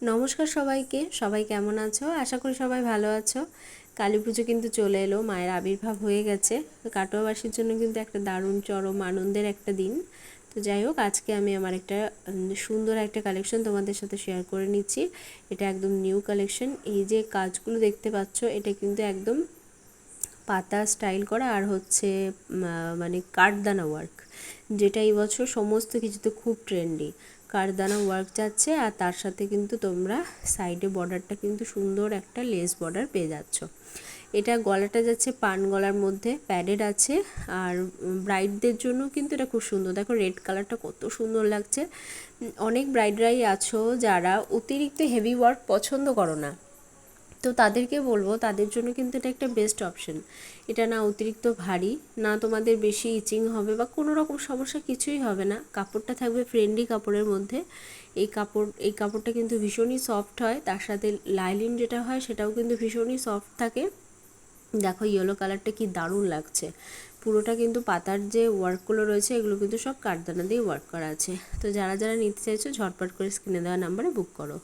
নমস্কার সবাইকে। সবাই কেমন আছো? আশা করি সবাই ভালো আছো। কালী পুজো কিন্তু চলে এলো, মায়ের আবির্ভাব হয়ে গেছে। তো কাটোয়াবাসীর জন্য কিন্তু একটা দারুণ চরম আনন্দের একটা দিন। তো যাই হোক, আজকে আমি আমার একটা সুন্দর একটা কালেকশন তোমাদের সাথে শেয়ার করে নিচ্ছি। এটা একদম নিউ কালেকশন। এই যে কাজগুলো দেখতে পাচ্ছ, এটা কিন্তু একদম পাতা স্টাইল করা আর হচ্ছে মানে কাঠদানা ওয়ার্ক, যেটা এই বছর সমস্ত কিছুতে খুব ট্রেন্ডি। কাঠদানা ওয়ার্ক যাচ্ছে, আর তার সাথে কিন্তু তোমরা সাইডে বর্ডারটা কিন্তু সুন্দর একটা লেস বর্ডার পেয়ে যাচ্ছ। এটা গলাটা যাচ্ছে পান গলার মধ্যে, প্যাডেড আছে। আর ব্রাইডদের জন্য কিন্তু এটা খুব সুন্দর। দেখো রেড কালারটা কত সুন্দর লাগছে। অনেক ব্রাইডরাই আছো যারা অতিরিক্ত হেভি ওয়ার্ক পছন্দ করো না, তো তাদেরকে বলবো তাদের জন্য কিন্তু এটা একটা বেস্ট অপশন। এটা না অতিরিক্ত ভারী, না তোমাদের বেশি ইচিং হবে বা কোনো রকম সমস্যা কিছুই হবে না। কাপড়টা থাকবে ফ্রেন্ডলি কাপড়ের মধ্যে। এই কাপড়টা কিন্তু ভীষণই সফট হয়, তার সাথে লাইলিন যেটা হয় সেটাও কিন্তু ভীষণই সফট থাকে। দেখো ইয়েলো কালারটা কি দারুণ লাগছে। পুরোটা কিন্তু পাতার যে ওয়ার্কগুলো রয়েছে এগুলো কিন্তু সব কাঠদানা দিয়ে ওয়ার্ক করা আছে। তো যারা যারা নিতে চাইছো ঝটপট করে স্ক্রিনে দেওয়া নাম্বারে বুক করো।